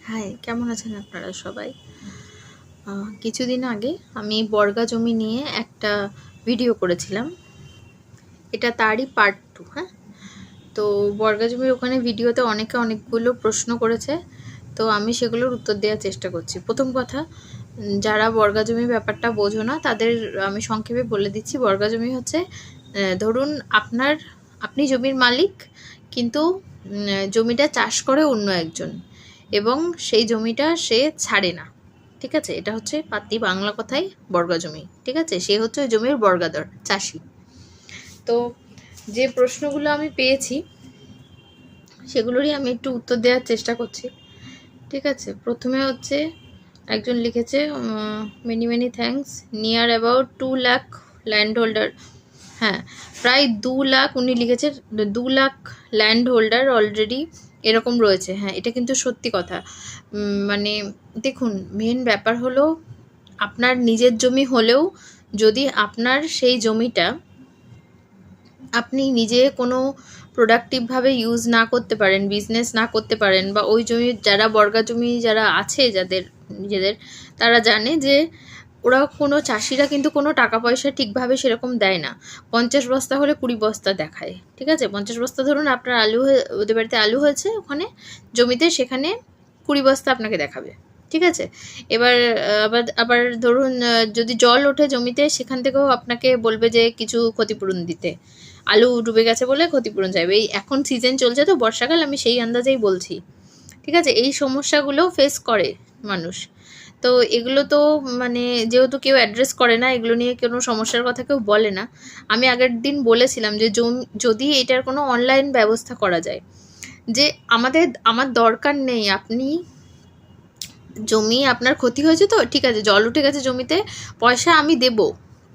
High, কেমন আছেন আপনারা সবাই? কিছুদিন আগে আমি বর্গা জমি নিয়ে একটা ভিডিও করেছিলাম। এটা তারই পার্ট 2। হ্যাঁ, তো বর্গা জমির ওখানে ভিডিওতে অনেকে অনেকগুলো প্রশ্ন করেছে, তো আমি সেগুলোর উত্তর দেওয়ার চেষ্টা করছি। প্রথম কথা, যারা বর্গা জমি ব্যাপারটা বোঝো না তাদের আমি সংক্ষেপে বলে দিচ্ছি। বর্গা জমি হচ্ছে, ধরুন আপনি জমির মালিক, কিন্তু জমিটা চাষ করে অন্য একজন, এবং সেই জমিটা সে ছাড়ে না। ঠিক আছে, এটা হচ্ছে পাতি বাংলা কথায় বর্গা জমি। ঠিক আছে, সে হচ্ছে ওই জমির বর্গাদর চাষি। তো যে প্রশ্নগুলো আমি পেয়েছি সেগুলোরই আমি একটু উত্তর দেওয়ার চেষ্টা করছি। ঠিক আছে, প্রথমে হচ্ছে একজন লিখেছে, many many thanks, near about 2 lakh land holder. হ্যাঁ, প্রায় 2 লাখ উনি লিখেছে, 2 লাখ ল্যান্ড হোল্ডার অলরেডি এরকম রয়েছে। হ্যাঁ, এটা কিন্তু সত্যি কথা। মানে দেখুন, মেন ব্যাপার হলো, আপনার নিজের জমি হলেও যদি আপনার সেই জমিটা আপনি নিজে কোনো প্রোডাক্টিভভাবে ইউজ না করতে পারেন, বিজনেস না করতে পারেন, বা ওই জমির যারা বর্গা জমি যারা আছে যাদের নিজেদের, তারা জানে যে ওরা কোনো চাষিরা কিন্তু কোনো টাকা পয়সা ঠিকভাবে সেরকম দেয় না। 50 বস্তা হলে 20 বস্তা দেখায়। ঠিক আছে, 50 বস্তা ধরুন আপনার ওদের বাড়িতে আলু হয়েছে ওখানে জমিতে, সেখানে 20 বস্তা আপনাকে দেখাবে। ঠিক আছে, এবার আবার আবার ধরুন যদি জল ওঠে জমিতে, সেখান থেকেও আপনাকে বলবে যে কিছু ক্ষতিপূরণ দিতে। আলু ডুবে গেছে বলে ক্ষতিপূরণ চাইবে। এই এখন সিজন চলছে তো বর্ষাকাল, আমি সেই আন্দাজেই বলছি। ঠিক আছে, এই সমস্যাগুলো ফেস করে মানুষ। তো এগুলো তো মানে যেহেতু কেউ অ্যাড্রেস করে না, এগুলো নিয়ে কোনো সমস্যার কথা কেউ বলে না। আমি আগের দিন বলেছিলাম যে যদি এটার কোনো অনলাইন ব্যবস্থা করা যায়, যে আমার দরকার নেই, আপনি জমি আপনার ক্ষতি হয়েছে তো ঠিক আছে, জল উঠে গেছে জমিতে, পয়সা আমি দেব,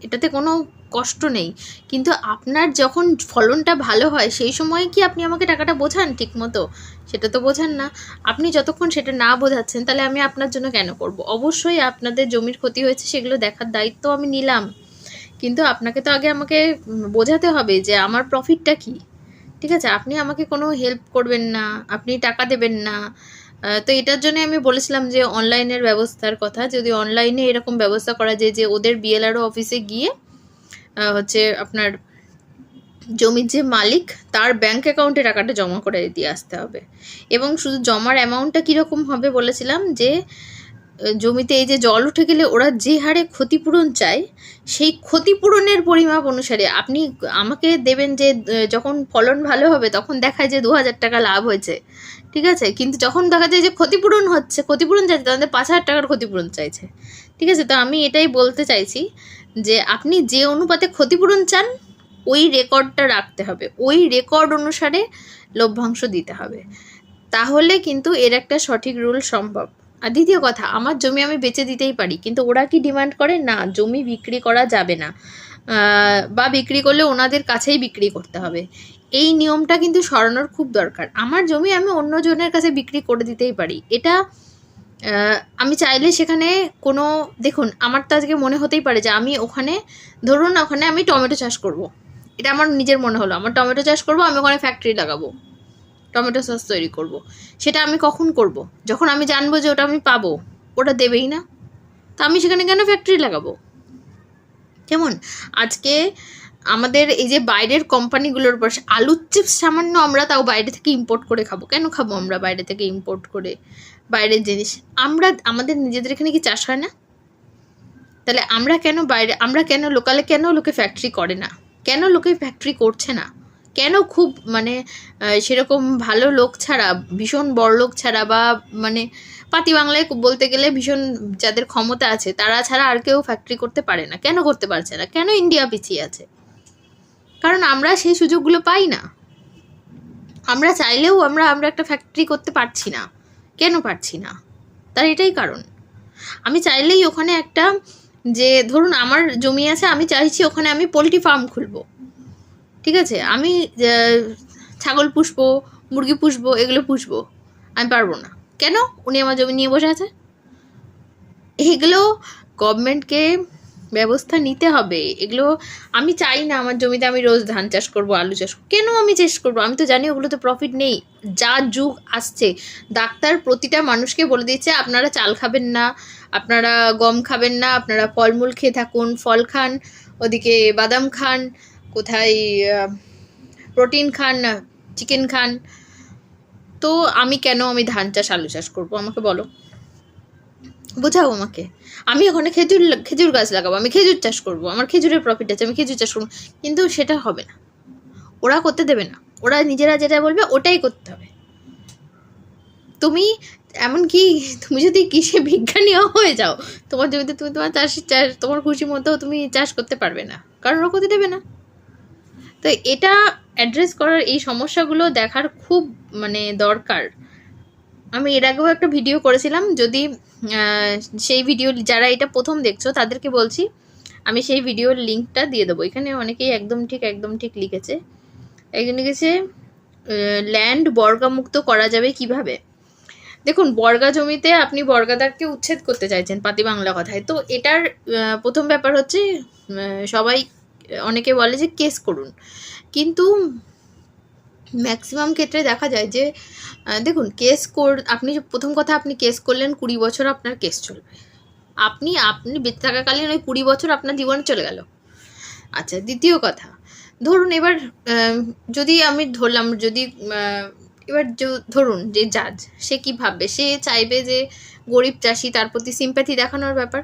এটাতে কোনো কষ্ট নেই, কিন্তু আপনার যখন ফলনটা ভালো হয় সেই সময় কি আপনি আমাকে টাকাটা বোঝান ঠিক মতো? সেটা তো বোঝান না। আপনি যতক্ষণ সেটা না বোঝাচ্ছেন, তাহলে আমি আপনার জন্য কেন করব? অবশ্যই আপনাদের জমির ক্ষতি হয়েছে সেগুলো দেখার দায়িত্ব আমি নিলাম, কিন্তু আপনাকে তো আগে আমাকে বোঝাতে হবে যে আমার প্রফিটটা কী। ঠিক আছে, আপনি আমাকে কোনো হেল্প করবেন না, আপনি টাকা দেবেন না। তো এটার জন্য আমি বলেছিলাম যে অনলাইনের ব্যবস্থার কথা, যদি অনলাইনে এরকম ব্যবস্থা করা যায় যে ওদের বিএলআরও অফিসে গিয়ে হচ্ছে আপনার জমির যে মালিক তার ব্যাংক অ্যাকাউন্টে টাকাটা জমা করে দিয়ে আসতে হবে। এবং শুধু জমার অ্যামাউন্টটা কীরকম হবে বলেছিলাম, যে জমিতে এই যে জল উঠে গেলে ওরা যে হারে ক্ষতিপূরণ চায়, সেই ক্ষতিপূরণের পরিমাপ অনুসারে আপনি আমাকে দেবেন। যে যখন ফলন ভালো হবে তখন দেখায় যে 2000 টাকা লাভ হয়েছে, ঠিক আছে, কিন্তু যখন দেখা যায় যে ক্ষতিপূরণ হচ্ছে, ক্ষতিপূরণ চাইছে, তাদের 5000 টাকার ক্ষতিপূরণ চাইছে। ঠিক আছে, তো আমি এটাই বলতে চাইছি যে আপনি যে অনুপাতে ক্ষতিপূরণ চান ওই রেকর্ডটা রাখতে হবে, ওই রেকর্ড অনুসারে লভ্যাংশ দিতে হবে, তাহলে কিন্তু এর একটা সঠিক রুল সম্ভব। আর দ্বিতীয় কথা, আমার জমি আমি বেচে দিতেই পারি, কিন্তু ওরা কি ডিমান্ড করে না জমি বিক্রি করা যাবে না, বা বিক্রি করলে ওনাদের কাছেই বিক্রি করতে হবে। এই নিয়মটা কিন্তু সরানোর খুব দরকার। আমার জমি আমি অন্য জনের কাছে বিক্রি করে দিতেই পারি, এটা আমি চাইলে সেখানে কোনো, দেখুন আমার তো আজকে মনে হতেই পারে যে আমি ওখানে, ধরুন ওখানে আমি টমেটো চাষ করব, এটা আমার নিজের মনে হলো আমার টমেটো চাষ করব, আমি ওখানে ফ্যাক্টরি লাগাবো, টমেটো সস তৈরি করব। সেটা আমি কখন করব? যখন আমি জানবো যে ওটা আমি পাবো, ওটা দেবেই না, তা আমি সেখানে কেন ফ্যাক্টরি লাগাবো? কেমন? আজকে আমাদের এই যে বাইরের কোম্পানিগুলোর উপর আলুর চিপস সামান্য আমরা তাও বাইরে থেকে ইম্পোর্ট করে খাবো। কেন খাবো আমরা বাইরে থেকে ইম্পোর্ট করে বাইরের জিনিস? আমাদের নিজেদের এখানে কি চাষ হয় না? তাহলে আমরা কেন লোকালে, কেন লোকে ফ্যাক্টরি করে না, কেন লোকে ফ্যাক্টরি করছে না, কেন খুব মানে সেরকম ভালো লোক ছাড়া, ভীষণ বড় লোক ছাড়া, বা মানে পাতি বাংলায় বলতে গেলে ভীষণ যাদের ক্ষমতা আছে তারা ছাড়া আর কেউ ফ্যাক্টরি করতে পারে না? কেন করতে পারছে না? কেন ইন্ডিয়া পিছিয়ে আছে? কারণ আমরা সেই সুযোগগুলো পাই না। আমরা চাইলেও আমরা একটা ফ্যাক্টরি করতে পারছি না। কেন পারছি না? তার এটাই কারণ। আমি চাইলেই ওখানে একটা, যে ধরুন আমার জমি আছে, আমি চাইছি ওখানে আমি পোলট্রি ফার্ম খুলবো, ঠিক আছে, আমি ছাগল পুষবো, মুরগি পুষবো, এগুলো পুষবো, আমি পারবো না। কেন? উনি আমার জমি নিয়ে বসে আছে। এগুলো গভর্নমেন্টকে ব্যবস্থা নিতে হবে। এগুলো আমি চাই না আমার জমিতে আমি রোজ ধান চাষ করব, আলু চাষ কেন আমি চাষ করবো? আমি তো জানি ওগুলোতে প্রফিট নেই। যা যুগ আসছে, ডাক্তার প্রতিটা মানুষকে বলে দিচ্ছে আপনারা চাল খাবেন না, আপনারা গম খাবেন না, আপনারা ফলমূল খেয়ে থাকুন, ফল খান, ওদিকে বাদাম খান, কোথায় প্রোটিন খান, চিকেন খান। তো আমি কেন আমি ধান চাষ আলু চাষ করবো? আমাকে বলো, বোঝাও আমাকে। আমি ওখানে খেজুর গাছ লাগাবো, আমি খেজুর চাষ করবো, আমার খেজুরের প্রফিট আছে, আমি খেজুর চাষ করবো, কিন্তু সেটা হবে না, ওরা করতে দেবে না। ওরা নিজেরা যেটা বলবে ওটাই করতে হবে। তুমি এমনকি তুমি যদি কৃষি বিজ্ঞানীও হয়ে যাও, তোমার জমিতে তুমি তোমার চাষ তোমার খুশি মতো তুমি চাষ করতে পারবে না, কারণ ওরা করতে দেবে না। তো এটা অ্যাড্রেস করার, এই সমস্যাগুলো দেখার খুব মানে দরকার। আমি এর আগেও একটা ভিডিও করেছিলাম, যদি সেই ভিডিও যারা এটা প্রথম দেখছো তাদেরকে বলছি, আমি সেই ভিডিওর লিঙ্কটা দিয়ে দেবো। এখানে অনেকেই একদম ঠিক লিখেছে। একজন লিখেছে ল্যান্ড বর্গামুক্ত করা যাবে কিভাবে। দেখুন, বর্গা জমিতে আপনি বর্গাদারকে উচ্ছেদ করতে চাইছেন পাতি বাংলা কথায়। তো এটার প্রথম ব্যাপার হচ্ছে, সবাই অনেকে বলে যে কেস করুন, কিন্তু ম্যাক্সিমাম ক্ষেত্রে দেখা যায় যে দেখুন, আপনি প্রথম কথা, আপনি কেস করলেন 20 বছর আপনার কেস চলবে। আপনি বেঁচে থাকাকালীন ওই 20 বছর আপনার জীবনে চলে গেল। আচ্ছা, দ্বিতীয় কথা, ধরুন এবার যদি আমি ধরলাম, যদি এবার ধরুন যে জাজ, সে কী ভাববে? সে চাইবে যে গরিব চাষি, তার প্রতি সিম্প্যাথি দেখানোর ব্যাপার,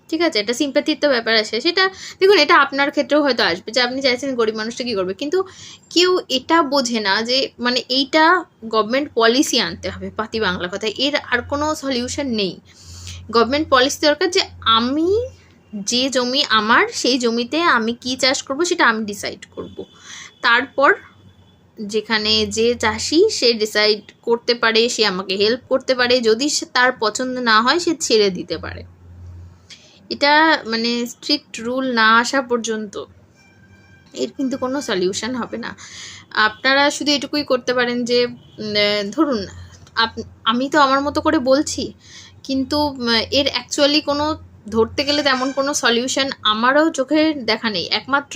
ঠিক আছে, এটা সিম্প্যাথির তো ব্যাপার আছে। সেটা দেখুন, এটা আপনার ক্ষেত্রেও হয়তো আসবে যে আপনি চাইছেন গরিব মানুষটা কী করবে, কিন্তু কেউ এটা বোঝে না যে মানে এইটা গভর্নমেন্ট পলিসি আনতে হবে পাতি বাংলা কথায়। এর আর কোনো সলিউশন নেই। গভর্নমেন্ট পলিসি দরকার যে আমি যে জমি আমার, সেই জমিতে আমি কি চাষ করব সেটা আমি ডিসাইড করব। তারপর যেখানে যে চাষি সে ডিসাইড করতে পারে, সে আমাকে হেল্প করতে পারে, যদি তার পছন্দ না হয় সে ছেড়ে দিতে পারে। এটা মানে স্ট্রিক্ট রুল না আসা পর্যন্ত এর কিন্তু কোনো সলিউশন হবে না। আপনারা শুধু এটুকুই করতে পারেন যে ধরুন আমি তো আমার মতো করে বলছি, কিন্তু এর অ্যাকচুয়ালি কোনো ধরতে গেলে তেমন কোনো সলিউশন আমারও চোখে দেখা নেই। একমাত্র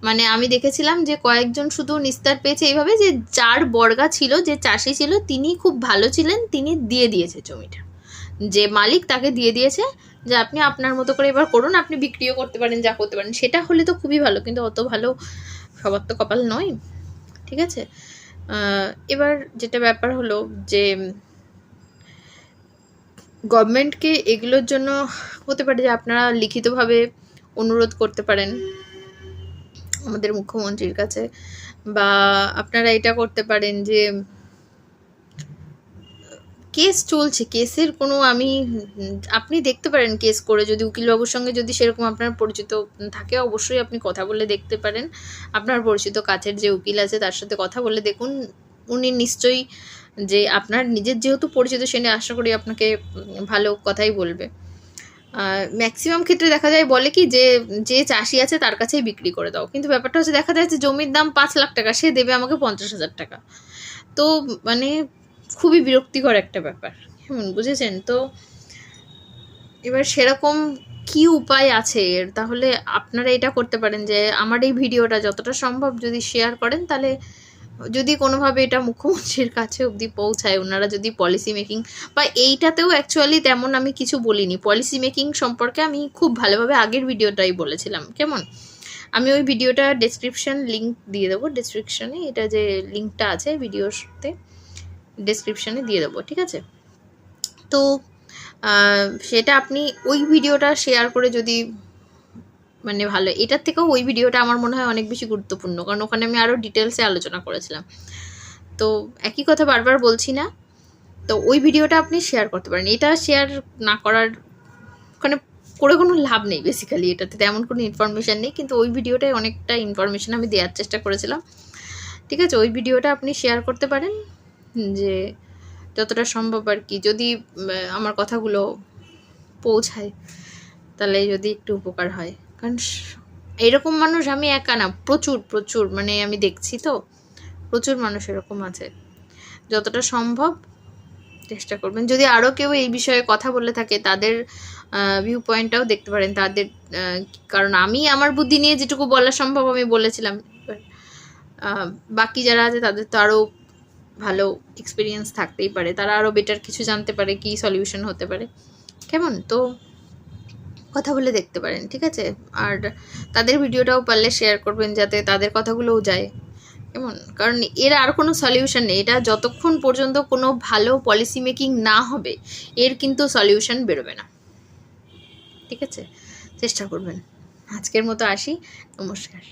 মানে আমি দেখেছিলাম যে কয়েকজন শুধু নিস্তার পেয়েছে এইভাবে, যে যার বর্গা ছিল, যে চাষি ছিল, তিনি খুব ভালো ছিলেন, তিনি দিয়ে দিয়েছে জমিটা, যে মালিক তাকে দিয়ে দিয়েছে যে আপনি আপনার মতো করে এবার করুন, আপনি বিক্রিও করতে পারেন, যা করতে পারেন। সেটা হলে তো খুবই ভালো, কিন্তু অত ভালো সবার তো কপাল নয়, ঠিক আছে। এবার যেটা ব্যাপার হলো যে গভর্নমেন্টকে এগুলোর জন্য হতে পারে যে আপনারা লিখিতভাবে অনুরোধ করতে পারেন আমাদের মুখ্যমন্ত্রীর কাছে, বা আপনারা এটা করতে পারেন যে কেস চলছে, কেসের কোনো আপনি দেখতে পারেন কেস করে, যদি উকিলবাবুর সঙ্গে যদি সেরকম আপনার পরিচিত থাকে, অবশ্যই আপনি কথা বলে দেখতে পারেন। আপনার পরিচিত কাছের যে উকিল আছে তার সাথে কথা বলে দেখুন, উনি নিশ্চয়ই, যে আপনার নিজের যেহেতু পরিচিত, সে আশা করি আপনাকে ভালো কথাই বলবে। ম্যাক্সিমাম ক্ষেত্রে দেখা যায় বলে কি যে চাষি আছে তার কাছেই বিক্রি করে দাও, কিন্তু ব্যাপারটা হচ্ছে দেখা যায় যে জমির দাম 5 লাখ টাকা, সে দেবে আমাকে 50,000 টাকা। তো মানে খুবই বিরক্তিকর একটা ব্যাপার, বুঝেছেন তো। এবার সেরকম কি উপায় আছে এর? তাহলে আপনারা এটা করতে পারেন যে আমার এই ভিডিওটা যতটা সম্ভব যদি শেয়ার করেন, তাহলে যদি কোনোভাবে এটা মুখ্যমন্ত্রীর কাছে অবধি পৌঁছায়, ওনারা যদি পলিসি মেকিং, বা এইটাতেও অ্যাকচুয়ালি তেমন আমি কিছু বলিনি, পলিসি মেকিং সম্পর্কে আমি খুব ভালোভাবে আগের ভিডিওটাই বলেছিলাম, কেমন। আমি ওই ভিডিওটা ডেসক্রিপশন লিঙ্ক দিয়ে দেবো, ডেসক্রিপশনে এটা যে লিঙ্কটা আছে ভিডিওতে ডেসক্রিপশনে দিয়ে দেবো, ঠিক আছে। তো সেটা আপনি ওই ভিডিওটা শেয়ার করে যদি মানে ভালো, এটার থেকেও ওই ভিডিওটা আমার মনে হয় অনেক বেশি গুরুত্বপূর্ণ, কারণ ওখানে আমি আরও ডিটেলসে আলোচনা করেছিলাম। তো একই কথা বারবার বলছি না, তো ওই ভিডিওটা আপনি শেয়ার করতে পারেন। এটা শেয়ার না করার ওখানে করে কোনো লাভ নেই, বেসিক্যালি এটাতে তেমন কোনো ইনফরমেশান নেই, কিন্তু ওই ভিডিওটায় অনেকটা ইনফরমেশান আমি দেওয়ার চেষ্টা করেছিলাম, ঠিক আছে। ওই ভিডিওটা আপনি শেয়ার করতে পারেন, যে যতটা সম্ভব আর কি, যদি আমার কথাগুলো পৌঁছায় তাহলে যদি একটু উপকার হয়। কারণ এরকম মানুষ আমি একা না, প্রচুর মানে আমি দেখছি তো প্রচুর মানুষ এরকম আছে। যতটা সম্ভব চেষ্টা করবেন, যদি আরও কেউ এই বিষয়ে কথা বলে থাকে, তাদের ভিউ পয়েন্টটাও দেখতে পারেন তাদের। কারণ আমি আমার বুদ্ধি নিয়ে যেটুকু বলা সম্ভব আমি বলেছিলাম। বাকি যারা আছে তাদের তো আরও ভালো এক্সপিরিয়েন্স থাকতেই পারে, তারা আরও বেটার কিছু জানতে পারে কি সলিউশন হতে পারে। কেমন? তো কথা বলে দেখতে পারেন, ঠিক আছে? আর তাদের ভিডিওটাও পারলে শেয়ার করবেন যাতে তাদের কথাগুলোও যায়, কেমন? কারণ এর আর কোনো সলিউশন নেই, এটা যতক্ষণ পর্যন্ত কোনো ভালো পলিসি মেকিং না হবে এর কিন্তু সলিউশন বেরোবে না, ঠিক আছে? চেষ্টা করবেন। আজকের মতো আসি, নমস্কার।